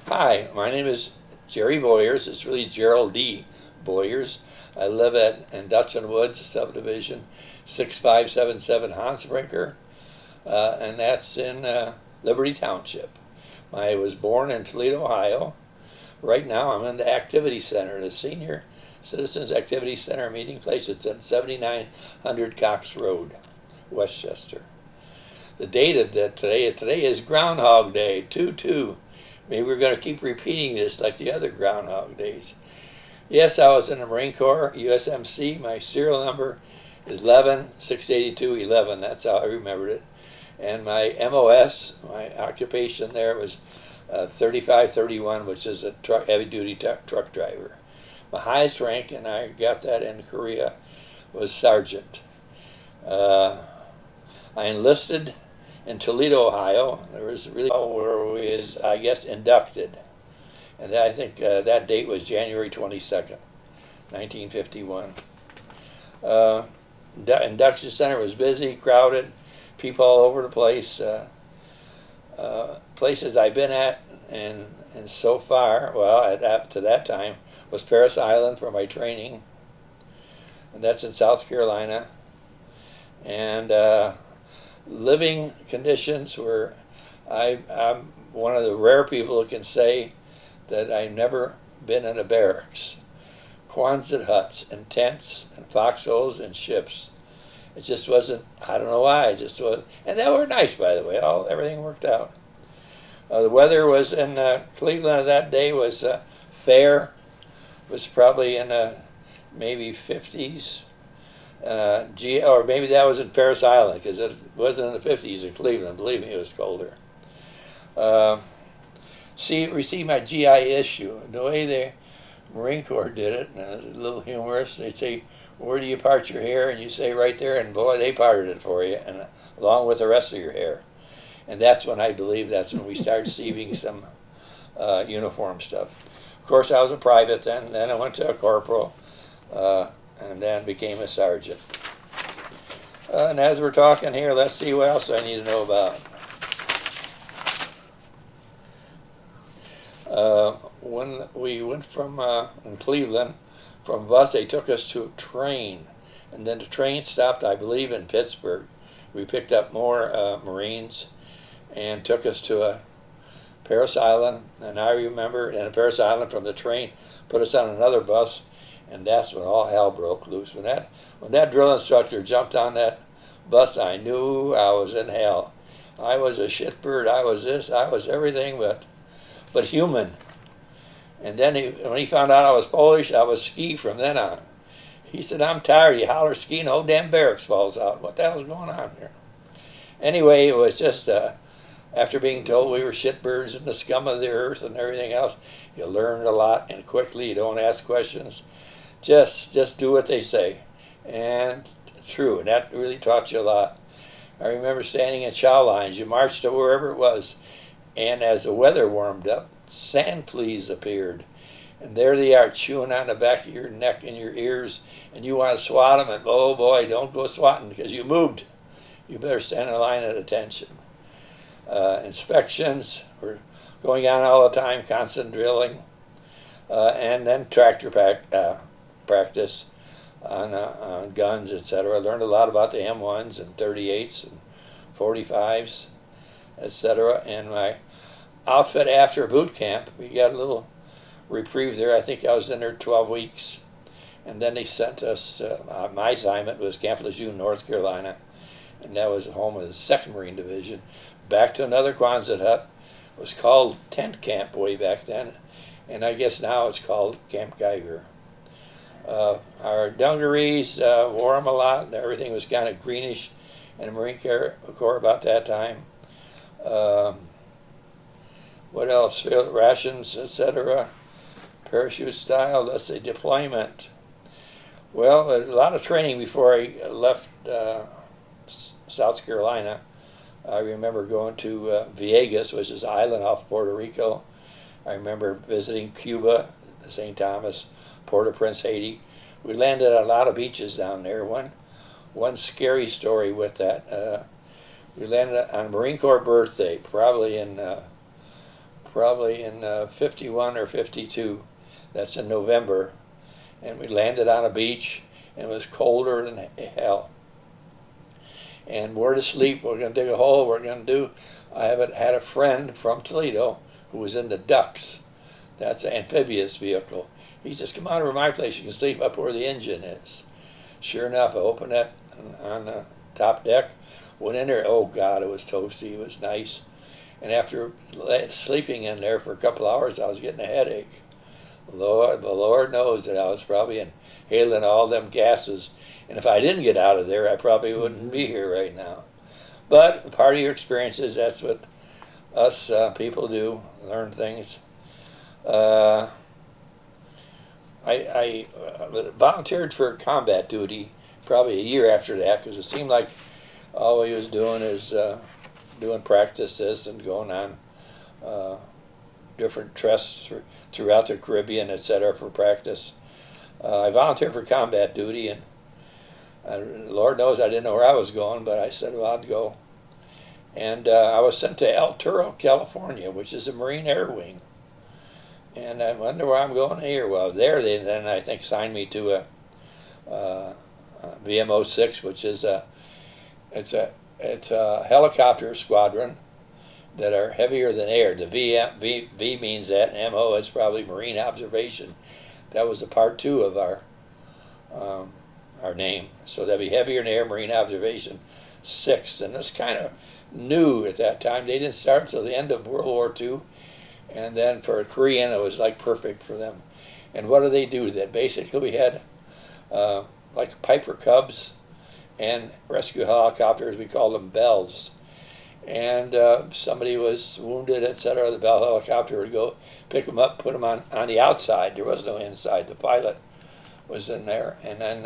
Hi, my name is Jerry Boyers. It's really Gerald D. Boyers. I live at in Dutton Woods subdivision, 6577 Hansbrinker, and that's in Liberty Township. I was born in Toledo, Ohio. Right now, I'm in the Activity Center, the Senior Citizens Activity Center meeting place. It's at 7900 Cox Road, Westchester. The date of that today is Groundhog Day, 2-2. Maybe we're going to keep repeating this like the other Groundhog Days. Yes, I was in the Marine Corps, USMC. My serial number is 11-682-11. That's how I remembered it. And my MOS, my occupation there was 3531, which is a heavy-duty truck driver. My highest rank, and I got that in Korea, was sergeant. I enlisted in Toledo, Ohio. There was really where we is, I guess, inducted. And I think that date was January 22nd, 1951. Induction center was busy, crowded, people all over the place. Places I've been at and so far, well, up to that time, was Parris Island for my training. And that's in South Carolina. And living conditions were, I'm one of the rare people who can say that I've never been in a barracks. Quonset huts and tents and foxholes and ships. It just wasn't, I don't know why, it just wasn't. And they were nice, by the way, everything worked out. The weather was in Cleveland that day was fair, was probably in maybe 50s. Or maybe that was in Parris Island, because it wasn't in the 50s in Cleveland. Believe me, it was colder. Received my GI issue. The way the Marine Corps did it, a little humorous, they'd say, where do you part your hair? And you say right there, and boy, they parted it for you, and along with the rest of your hair. And that's when I believe that's when we started receiving some uniform stuff. Of course, I was a private then I went to a corporal, and then became a sergeant. And as we're talking here, let's see what else I need to know about. When we went from in Cleveland, from a bus, they took us to a train. And then the train stopped, I believe, in Pittsburgh. We picked up more Marines and took us to a Parris Island. And I remember, in a Parris Island from the train, put us on another bus. And that's when all hell broke loose. When that drill instructor jumped on that bus, I knew I was in hell. I was a shitbird. I was this. I was everything but human. And then when he found out I was Polish, I was ski from then on. He said, I'm tired. You holler ski and the whole damn barracks falls out. What the hell's going on here? Anyway, it was just after being told we were shitbirds and the scum of the earth and everything else, you learned a lot and quickly. You don't ask questions. Just do what they say. And true, and that really taught you a lot. I remember standing in chow lines. You marched to wherever it was, and as the weather warmed up, sand fleas appeared. And there they are, chewing on the back of your neck and your ears, and you want to swat them, and oh boy, don't go swatting because you moved. You better stand in line at attention. Inspections were going on all the time, constant drilling, and then tractor practice on guns, etc. I learned a lot about the M1s and 38s and 45s, etc. And my outfit after boot camp, we got a little reprieve there. I think I was in there 12 weeks. And then they sent us, my assignment was Camp Lejeune, North Carolina. And that was home of the 2nd Marine Division. Back to another Quonset hut. It was called Tent Camp way back then. And I guess now it's called Camp Geiger. Our dungarees wore them a lot. And everything was kind of greenish in the Marine Corps about that time. What else? Rations, etc. Parachute style, let's say deployment. Well, a lot of training before I left South Carolina. I remember going to Vieques, which is an island off Puerto Rico. I remember visiting Cuba, St. Thomas, Port-au-Prince, Haiti. We landed at a lot of beaches down there. One scary story with that. We landed on Marine Corps birthday, probably in probably in 51 or 52. That's in November. And we landed on a beach, and it was colder than hell. And we're to sleep. We're going to dig a hole. We're going to do. I had a friend from Toledo who was in the Ducks. That's an amphibious vehicle. He says, come on over to my place. You can sleep up where the engine is. Sure enough, I opened that on the top deck. Went in there. Oh, God, it was toasty. It was nice. And after sleeping in there for a couple hours, I was getting a headache. The Lord knows that I was probably inhaling all them gases. And if I didn't get out of there, I probably wouldn't be here right now. But part of your experiences, that's what us people do, learn things. I volunteered for combat duty probably a year after that, because it seemed like all he was doing is doing practices and going on different trusts throughout the Caribbean, etc., for practice. I volunteered for combat duty, and Lord knows I didn't know where I was going, but I said, well, I'd go. And I was sent to El Toro, California, which is a Marine Air Wing. And I wonder where I'm going here. Well, there they then, I think, signed me to a VMO-6, which is it's a helicopter squadron that are heavier than air. The V means that, and MO is probably Marine Observation. That was a part 2 of our name. So that'd be heavier than air, Marine Observation 6. And it's kind of new at that time. They didn't start until the end of World War II. And then for a Korean, it was like perfect for them. And what do they do? That basically we had like Piper Cubs and rescue helicopters. We called them Bells. And somebody was wounded, etc. The Bell helicopter would go pick them up, put them on the outside. There was no inside. The pilot was in there. And then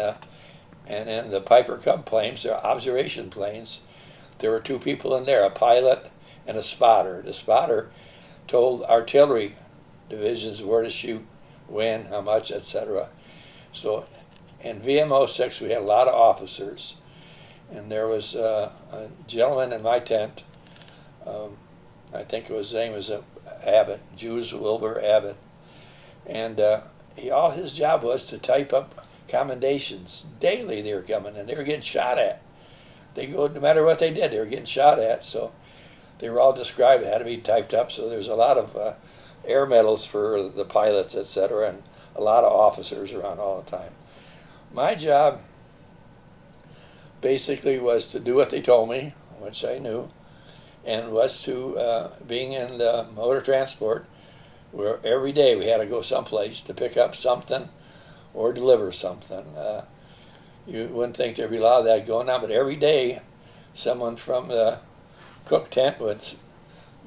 the Piper Cub planes, they're observation planes. There were 2 people in there, a pilot and a spotter. The spotter told artillery divisions where to shoot, when, how much, etc. So in VMO-6 we had a lot of officers, and there was a gentleman in my tent. I think his name was Abbott, Jules Wilbur Abbott, and all his job was to type up commendations. Daily they were coming, and they were getting shot at. No matter what they did, they were getting shot at. So they were all described. It had to be typed up. So there's a lot of air medals for the pilots, etc., and a lot of officers around all the time. My job basically was to do what they told me, which I knew, and was to being in the motor transport, where every day we had to go someplace to pick up something or deliver something. You wouldn't think there'd be a lot of that going on, but every day someone from the cook tent would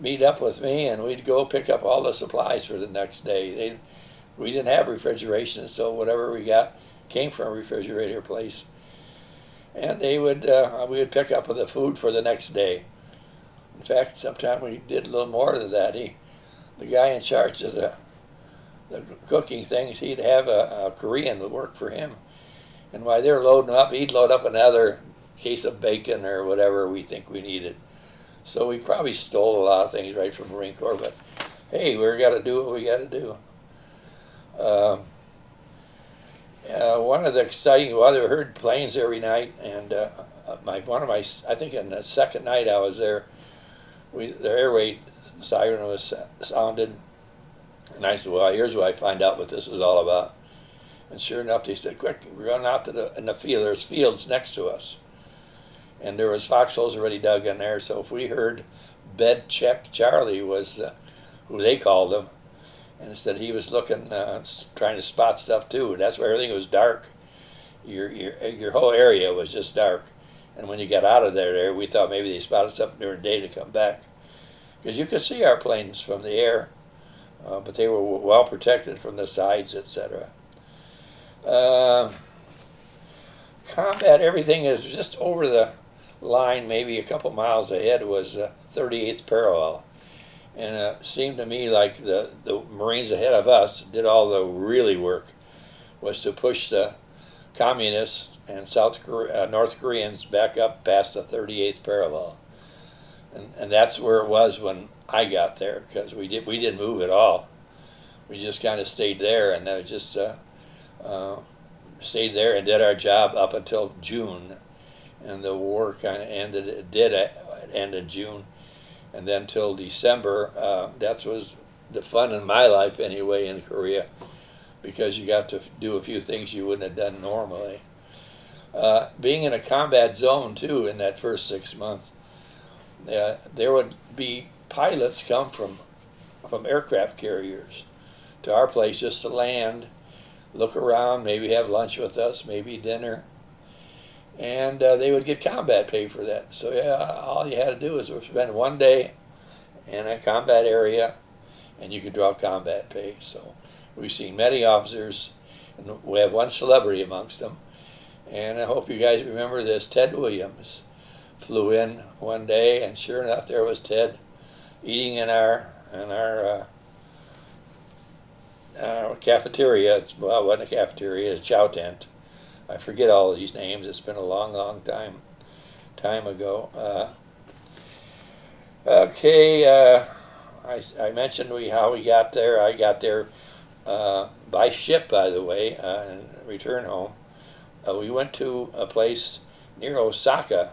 meet up with me, and we'd go pick up all the supplies for the next day. We didn't have refrigeration, so whatever we got came from a refrigerator place. And we would pick up the food for the next day. In fact, sometimes we did a little more than that. The guy in charge of the cooking things, he'd have a Korean that worked for him. And while they were loading them up, he'd load up another case of bacon or whatever we think we needed. So we probably stole a lot of things right from the Marine Corps, but hey, we've got to do what we got to do. One of the exciting, I heard planes every night, and I think in the second night I was there, the air raid siren was sounded, and I said, well, here's what I find out what this is all about. And sure enough, they said, quick, we're going out in the field. There's fields next to us. And there was foxholes already dug in there, so if we heard Bed Check Charlie was who they called him, and instead he was looking, trying to spot stuff too. That's where everything was dark. Your whole area was just dark. And when you got out of there, we thought maybe they spotted something during the day to come back. Because you could see our planes from the air, but they were well protected from the sides, etc. Combat, everything is just over the line, maybe a couple miles ahead was 38th parallel. And it seemed to me like the Marines ahead of us did all the really work, was to push the communists and North Koreans back up past the 38th parallel. And that's where it was when I got there, because we didn't move at all. We just kind of stayed there, and then just stayed there and did our job up until June, and the war kind of ended. It did end in June, and then till December. That was the fun in my life anyway in Korea, because you got to do a few things you wouldn't have done normally. Being in a combat zone too in that first 6 months, there would be pilots come from aircraft carriers to our place just to land, look around, maybe have lunch with us, maybe dinner, and they would get combat pay for that. So all you had to do was spend one day in a combat area, and you could draw combat pay. So we've seen many officers, and we have one celebrity amongst them, and I hope you guys remember this. Ted Williams flew in one day, and sure enough, there was Ted eating in our cafeteria. Well, it wasn't a cafeteria, it's a chow tent. I forget all of these names. It's been a long, long time ago. I mentioned how we got there. I got there by ship, by the way, and returned home. We went to a place near Osaka,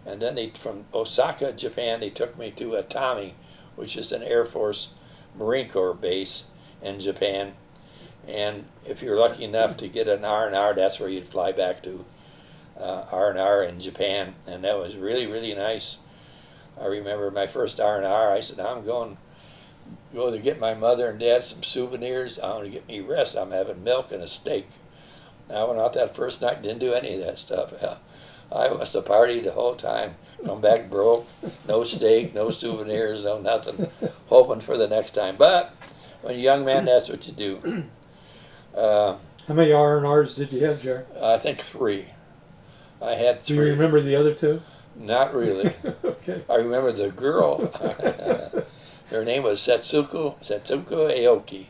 and then from Osaka, Japan, they took me to Atami, which is an Air Force Marine Corps base in Japan. And if you're lucky enough to get an R&R, that's where you'd fly back to R&R in Japan, and that was really, really nice. I remember my first R&R. I said, I'm going to get my mother and dad some souvenirs. I'm going to get me rest. I'm having milk and a steak. I went out that first night, didn't do any of that stuff. I must have partied the whole time. Come back broke, no steak, no souvenirs, no nothing, hoping for the next time. But when you're a young man, that's what you do. How many R&Rs did you have, Jared? I think 3. I had 3. Do you remember the other 2? Not really. Okay. I remember the girl. Her name was Setsuko Aoki.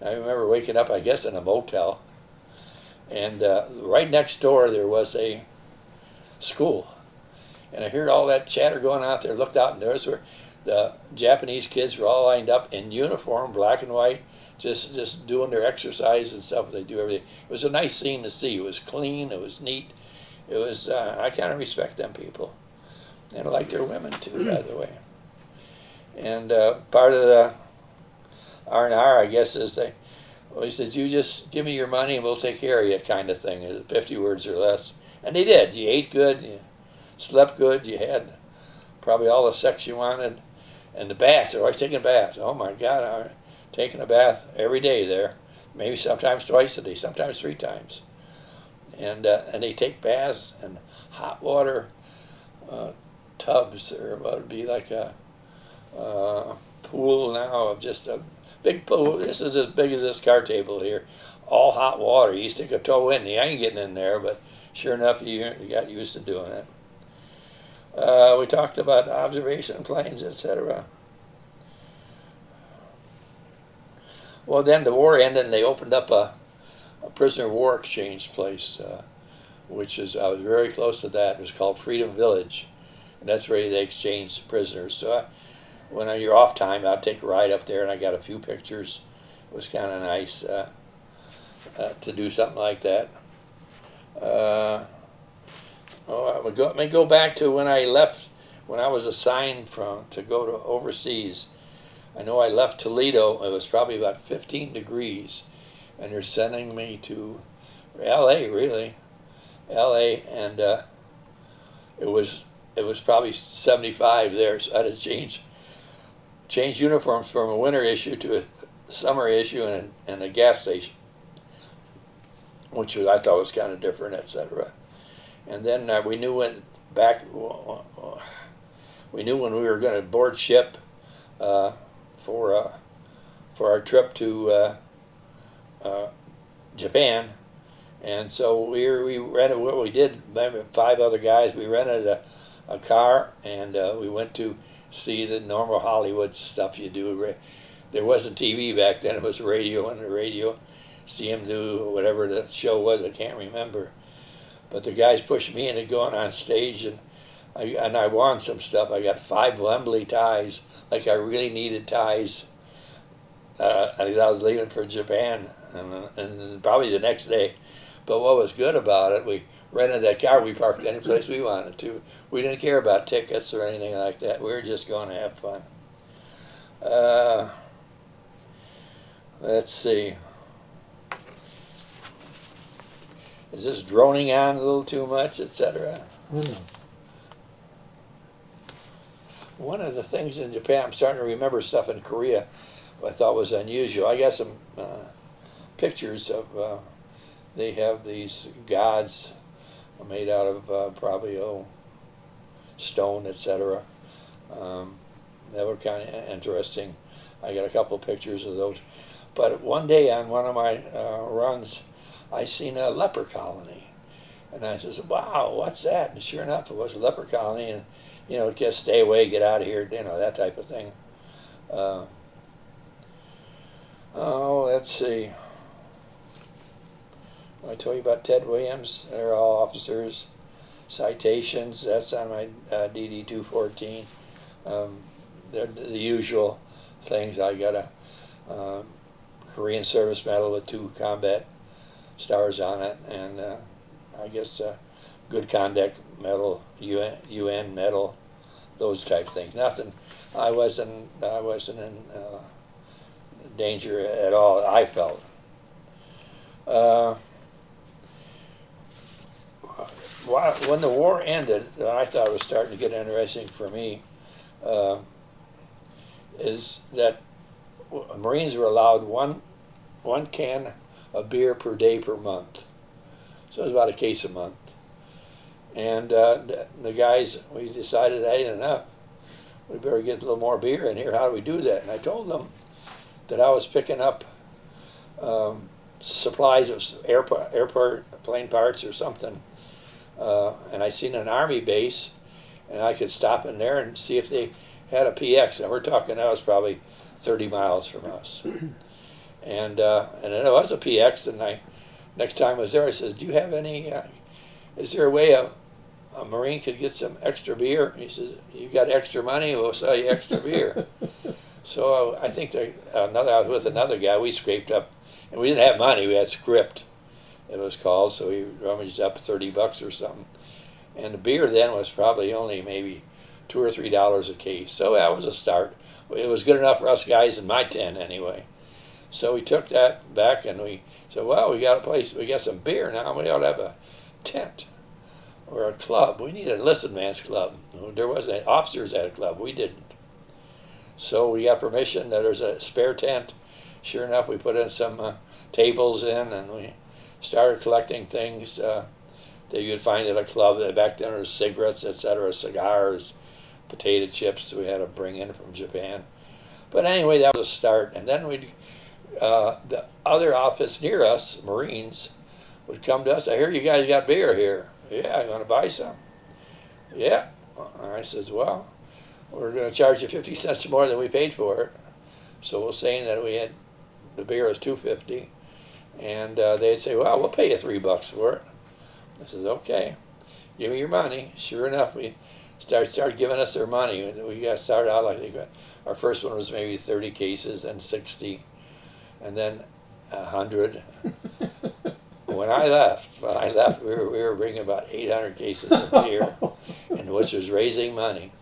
I remember waking up, I guess, in a motel. And right next door there was a school. And I heard all that chatter going out there, looked out, and there was where the Japanese kids were all lined up in uniform, black and white, just doing their exercise and stuff. They do everything. It was a nice scene to see. It was clean. It was neat. It was. I kind of respect them people, and I like their women too, by the way. And part of the R&R, I guess, is he says, you just give me your money and we'll take care of you, kind of thing. 50 words or less. And they did. You ate good. You slept good. You had probably all the sex you wanted. And the baths, they're always taking baths. Oh my God, I'm taking a bath every day there. Maybe sometimes twice a day, sometimes 3 times. And they take baths and hot water tubs, or what would be like a pool now, of just a big pool. This is as big as this card table here. All hot water. You stick a toe in. You ain't getting in there, but sure enough, you got used to doing it. We talked about observation planes, etc. Well, then the war ended, and they opened up a prisoner of war exchange place, which is, I was very close to that. It was called Freedom Village, and that's where they exchanged prisoners. So when you're off time, I'd take a ride up there, and I got a few pictures. It was kind of nice to do something like that. Let me go back to when I left, when I was assigned to go to overseas. I know I left Toledo. It was probably about 15 degrees, and they're sending me to L.A. really, L.A. and it was probably 75 there. So I had to change uniforms from a winter issue to a summer issue in a gas station, which I thought was kind of different, etc. And then we knew when we were going to board ship for our trip to Japan, and so we rented. What we did, maybe 5 other guys, we rented a car, and we went to see the normal Hollywood stuff you do. There wasn't TV back then; it was radio, and the radio. See him do whatever the show was. I can't remember. But the guys pushed me into going on stage, and And I won some stuff. I got 5 Wembley ties, like I really needed ties. I was leaving for Japan, and probably the next day. But what was good about it, we rented that car. We parked any place we wanted to. We didn't care about tickets or anything like that. We were just going to have fun. Let's see. Is this droning on a little too much, etc.? I don't know. One of the things in Japan, I'm starting to remember stuff in Korea I thought was unusual. I got some pictures of, they have these gods made out of probably stone, etc. That were kind of interesting. I got a couple of pictures of those. But one day on one of my runs, I seen a leper colony. And I says, wow, what's that? And sure enough, it was a leper colony. And, you know, just stay away, get out of here, you know, that type of thing. Let's see. I told you about Ted Williams. They're all officers. Citations, that's on my DD 214. They're the usual things. I got a Korean Service Medal with 2 combat stars on it, and I guess a Good Conduct Medal, UN Medal, those type things. Nothing. I wasn't in danger at all. I felt. When the war ended, I thought it was starting to get interesting for me. Is that Marines were allowed one can of beer per day per month. So it was about a case a month. And the guys, we decided that ain't enough. We better get a little more beer in here. How do we do that? And I told them that I was picking up supplies of airplane parts or something. And I seen an Army base, and I could stop in there and see if they had a PX. And we're talking, that was probably 30 miles from us. And then it was a PX, and next time I was there, I says, do you have any, is there a way a Marine could get some extra beer? He says, you got extra money, we'll sell you extra beer. So I think I was with another guy, we scraped up, and we didn't have money, we had script, it was called, so we rummaged up $30 or something. And the beer then was probably only maybe $2 or $3 a case, so that was a start. It was good enough for us guys in my tent anyway. So we took that back and we said, well, we got a place, we got some beer now, we ought to have a tent or a club. We need an enlisted man's club. There wasn't officers at a club, we didn't. So we got permission that there's a spare tent. Sure enough, we put in some tables in, and we started collecting things that you'd find at a club. Back then there was cigarettes, etc., cigars, potato chips we had to bring in from Japan. But anyway, that was a start. And then the other outfits near us, Marines, would come to us. I hear you guys got beer here. Yeah, you want to buy some? Yeah. I says, well, we're going to charge you 50 cents more than we paid for it. So we're saying that we had, the beer was $2.50, and they'd say, well, we'll pay you $3 for it. I says, okay, give me your money. Sure enough, we started giving us their money. We got started out like our first one was maybe 30 cases, and 60, and then 100. When I left, we were bringing about 800 cases of beer, and which was raising money.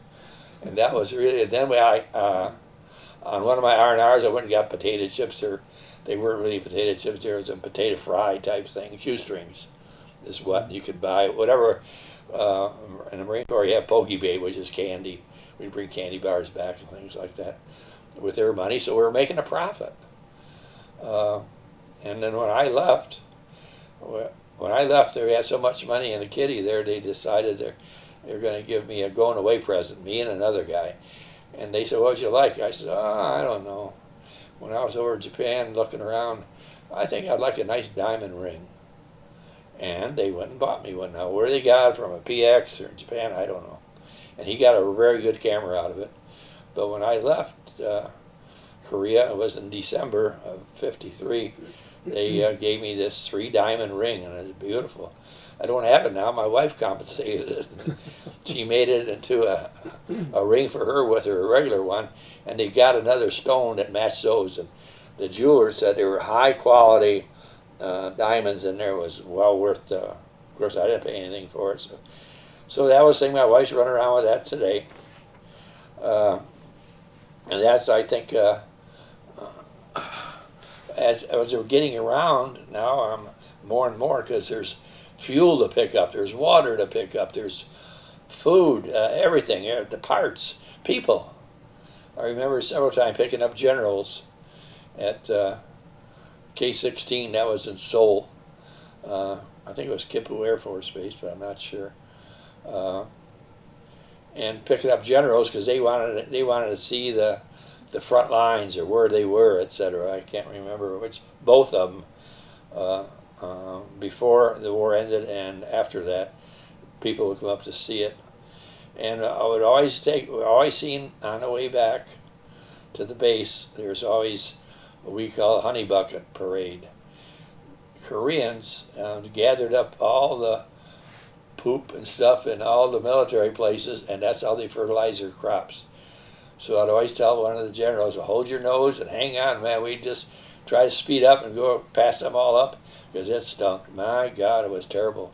And that was really, then on one of my R&Rs, I went and got potato chips, or they weren't really potato chips, there was a potato fry type thing, shoestrings is what you could buy, whatever. In the Marine Corps, you have Pokey Bait, which is candy. We'd bring candy bars back and things like that with their money, so we were making a profit. And then when I left, they had so much money in the kitty there, they decided they were going to give me a going away present, me and another guy. And they said, what would you like? I said, I don't know. When I was over in Japan looking around, I think I'd like a nice diamond ring. And they went and bought me one. Now, where they got it from, a PX or in Japan, I don't know. And he got a very good camera out of it. But when I left Korea, it was in December of '53, they gave me this 3-diamond ring, and it was beautiful. I don't have it now. My wife compensated it. She made it into a ring for her with her regular one, and they got another stone that matched those. And the jeweler said they were high quality diamonds, and there was well worth. Of course, I didn't pay anything for it, so that was the thing. My wife's running around with that today, and that's I think. As we're getting around now, more and more because there's fuel to pick up, there's water to pick up, there's food, everything, the parts, people. I remember several times picking up Generals at K-16, that was in Seoul. I think it was Kipu Air Force Base, but I'm not sure. And picking up Generals because they wanted to see the front lines or where they were, etc. I can't remember which, both of them. Before the war ended and after that, people would come up to see it. And I would always seen on the way back to the base, there's always what we call a honey bucket parade. Koreans gathered up all the poop and stuff in all the military places, and that's how they fertilize their crops. So I'd always tell one of the generals, hold your nose and hang on, man. We'd just try to speed up and go pass them all up because it stunk. My God, it was terrible.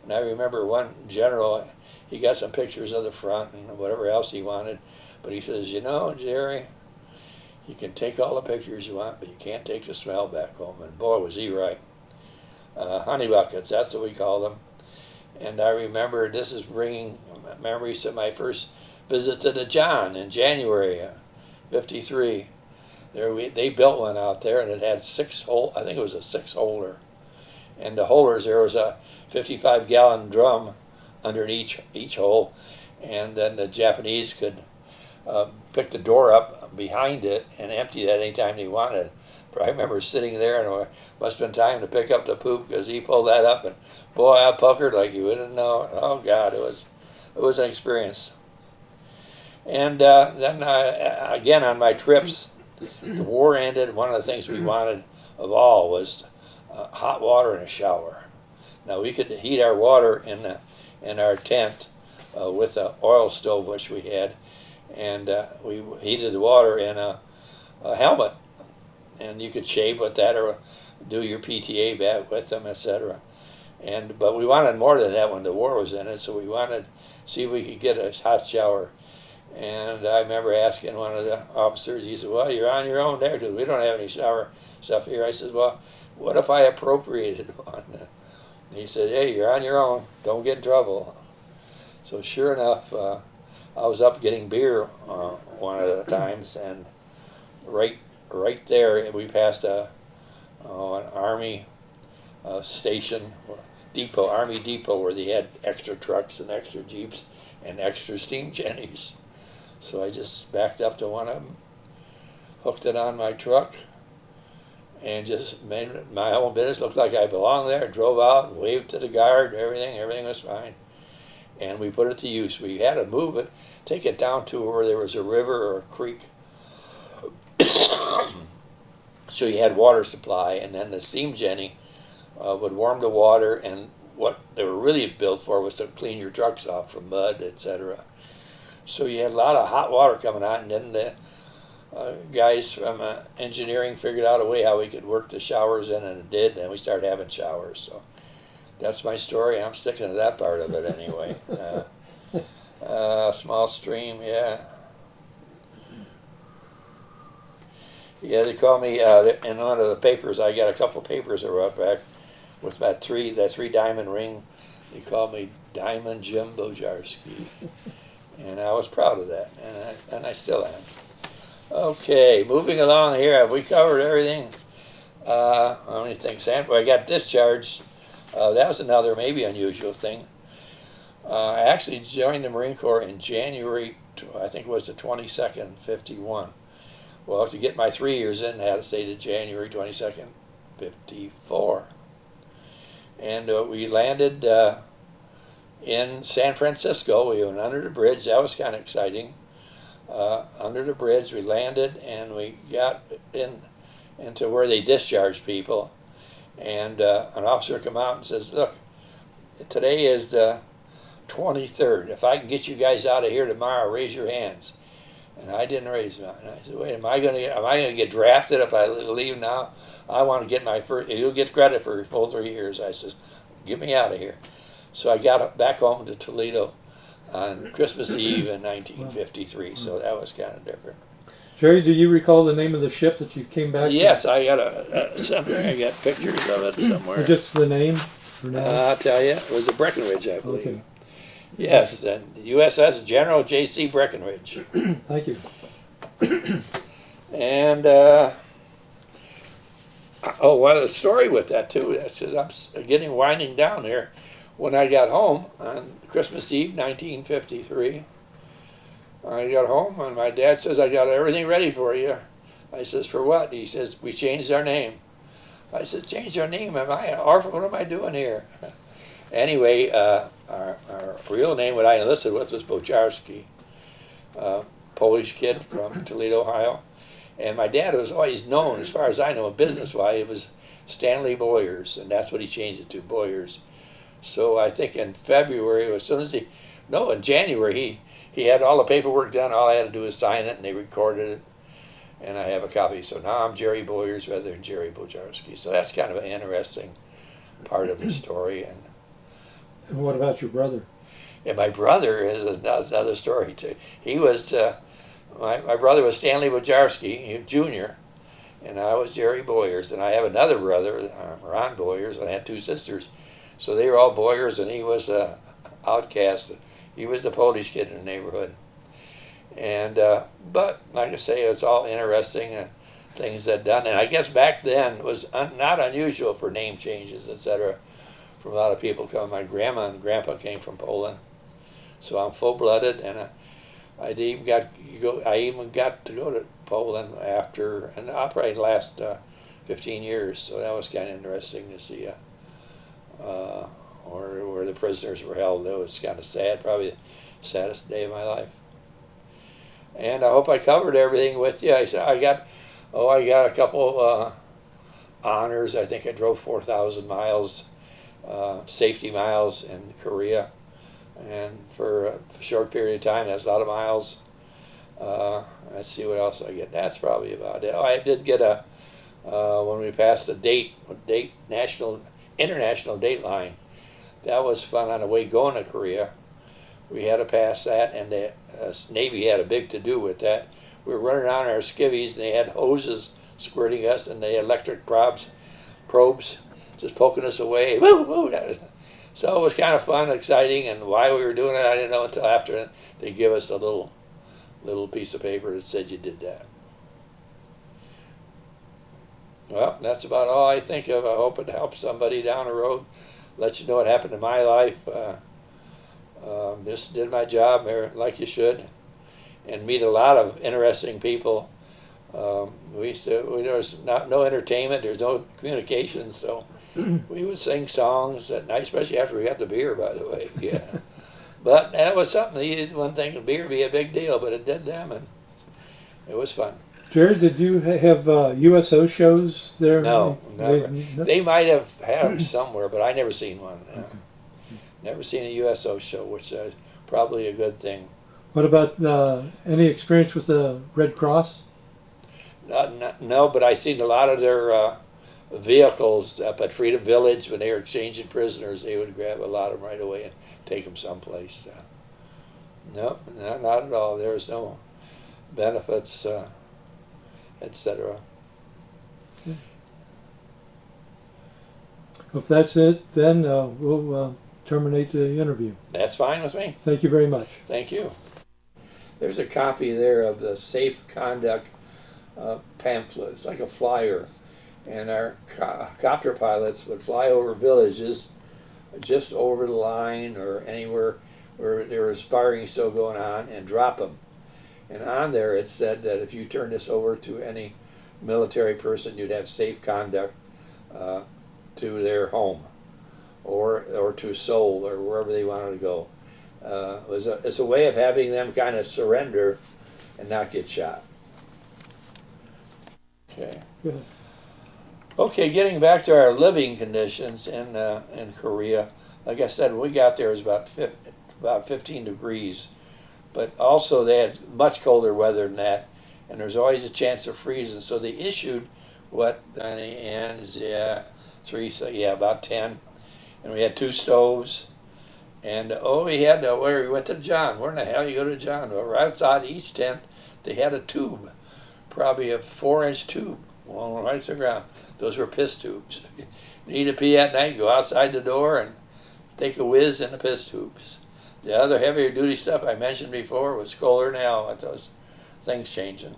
And I remember one general, he got some pictures of the front and whatever else he wanted, but he says, you know, Jerry, you can take all the pictures you want, but you can't take the smell back home. And boy, was he right. Honey buckets, that's what we call them. And I remember this is bringing memories of my first visit to Lejeune in January '53. They built one out there, and it had I think it was a 6-holder. And the holders, there was a 55-gallon drum underneath each hole, and then the Japanese could pick the door up behind it and empty that anytime they wanted. But I remember sitting there, and it must have been time to pick up the poop because he pulled that up, and boy, I puckered like you wouldn't know. Oh God, it was an experience. And then again on my trips, the war ended. One of the things we wanted of all was hot water and a shower. Now we could heat our water in our tent with an oil stove which we had, and we heated the water in a helmet, and you could shave with that or do your PTA bath with them, etc. But we wanted more than that when the war was in it, so we wanted to see if we could get a hot shower. And I remember asking one of the officers, he said, well, you're on your own there because we don't have any shower stuff here. I said, well, what if I appropriated one? And he said, hey, you're on your own. Don't get in trouble. So sure enough, I was up getting beer one of the times, and right there we passed an Army station, depot, Army depot, where they had extra trucks and extra Jeeps and extra steam jennies. So I just backed up to one of them, hooked it on my truck, and just made my own business look like I belonged there. Drove out and waved to the guard. Everything was fine. And we put it to use. We had to move it, take it down to where there was a river or a creek. So you had water supply, and then the steam jenny would warm the water, and what they were really built for was to clean your trucks off from mud, etc. So you had a lot of hot water coming out, and then the guys from engineering figured out a way how we could work the showers in, and it did, and we started having showers. So that's my story. I'm sticking to that part of it anyway. Small stream, yeah. Yeah, they call me, in one of the papers, I got a couple of papers that were up back with that three diamond ring. They called me Diamond Jim Bojarski. And I was proud of that, and I still am. Okay, moving along here. Have we covered everything? I don't even think I got discharged. That was another maybe unusual thing. I actually joined the Marine Corps in January, I think it was the 22nd, 51. Well, to get my 3 years in, I had to stay to January 22nd, 54. And we landed in San Francisco. We went under the bridge. That was kind of exciting. Under the bridge, we landed, and we got into where they discharge people. And an officer came out and says, look, today is the 23rd. If I can get you guys out of here tomorrow, raise your hands. And I didn't raise mine. I said, wait, am I gonna get drafted if I leave now? I want to get my first. You'll get credit for your full 3 years. I says, get me out of here. So I got back home to Toledo on Christmas Eve in 1953. So that was kind of different. Jerry, do you recall the name of the ship that you came back Yes, I got something. I got pictures of it somewhere. to? Just the name for now? I'll tell you, it was a Breckenridge, I believe. Okay. Yes, and USS General J.C. Breckenridge. Thank you. And well, the story with that too. That says I'm getting winding down here. When I got home on Christmas Eve, 1953, I got home and my dad says, "I got everything ready for you." I says, "For what?" He says, "We changed our name." I said, "Change our name? Am I an orphan? What am I doing here?" Anyway, our real name, what I enlisted with, was Bojarski, Polish kid from Toledo, Ohio. And my dad was always known, as far as I know, business-wise, it was Stanley Boyers, and that's what he changed it to, Boyers. So I think in February, as soon as in January, he had all the paperwork done. All I had to do was sign it, and they recorded it, and I have a copy. So now I'm Jerry Boyers rather than Jerry Bojarski. So that's kind of an interesting part of the story. And what about your brother? And my brother is another story too. He was my brother was Stanley Bojarski Jr. and I was Jerry Boyers, and I have another brother, Ron Boyers, and I had 2 sisters. So they were all Boyers, and he was a outcast. He was the Polish kid in the neighborhood. And but like I say, it's all interesting things that done. And I guess back then it was not unusual for name changes, etc. From a lot of people coming. My grandma and grandpa came from Poland, so I'm full-blooded, and I even got to go to Poland after, and I'll probably last 15 years. So that was kind of interesting to see, or where the prisoners were held. It was kind of sad, probably the saddest day of my life. And I hope I covered everything with you. I got a couple honors. I think I drove 4,000 miles. Safety miles in Korea, and for a short period of time, that's a lot of miles. Let's see what else I get. That's probably about it. Oh, I did get when we passed the international date line. That was fun on the way going to Korea. We had to pass that, and the Navy had a big to-do with that. We were running around our skivvies, and they had hoses squirting us, and they had electric probes just poking us away. Woo, woo. So it was kind of fun, exciting, and why we were doing it, I didn't know until after they give us a little piece of paper that said you did that. Well, that's about all I think of. I hope it helps somebody down the road, let you know what happened in my life. Just did my job like you should, and meet a lot of interesting people. There was no entertainment, there's no communication, so we would sing songs at night, especially after we got the beer, by the way. Yeah. But that was something. One thing, the beer be a big deal, but it did them, and it was fun. Jerry, did you have USO shows there? No, never. They might have had them somewhere, but I never seen one. Okay. Never seen a USO show, which is probably a good thing. What about any experience with the Red Cross? No, but I seen a lot of their vehicles up at Freedom Village when they were exchanging prisoners. They would grab a lot of them right away and take them someplace. No, not at all. There was no benefits, etc. Okay. If that's it, then we'll terminate the interview. That's fine with me. Thank you very much. Thank you. There's a copy there of the Safe Conduct pamphlet. It's like a flyer. And our copter pilots would fly over villages just over the line or anywhere where there was firing still going on and drop them. And on there it said that if you turn this over to any military person, you'd have safe conduct to their home or to Seoul or wherever they wanted to go. It's a way of having them kind of surrender and not get shot. Okay. Good. Okay, getting back to our living conditions in Korea, like I said, when we got there, it was about 15 degrees. But also they had much colder weather than that, and there's always a chance of freezing. So they issued what on the ends, yeah, three, so yeah, about 10, and we had two stoves. And we had where we went to John. Where in the hell you go to John? Well, right outside each tent, they had a tube, probably a 4-inch tube, well, right to the ground. Those were piss tubes. You need to pee at night, go outside the door and take a whiz in the piss tubes. The other heavier duty stuff I mentioned before was colder now with those things changing.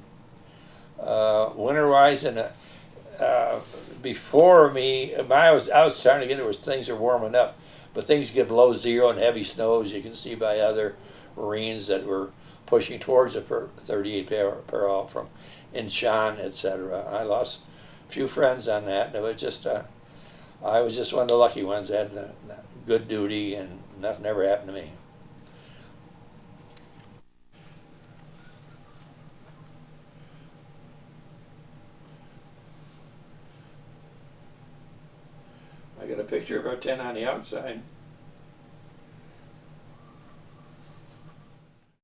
Winter-wise, before me, I was trying to get it where things are warming up, but things get below zero and heavy snows. You can see by other Marines that were pushing towards a 38 parallel from Incheon, etc. I lost a few friends on that. It was just I was just one of the lucky ones that had good duty and nothing ever happened to me. I got a picture of our tent on the outside.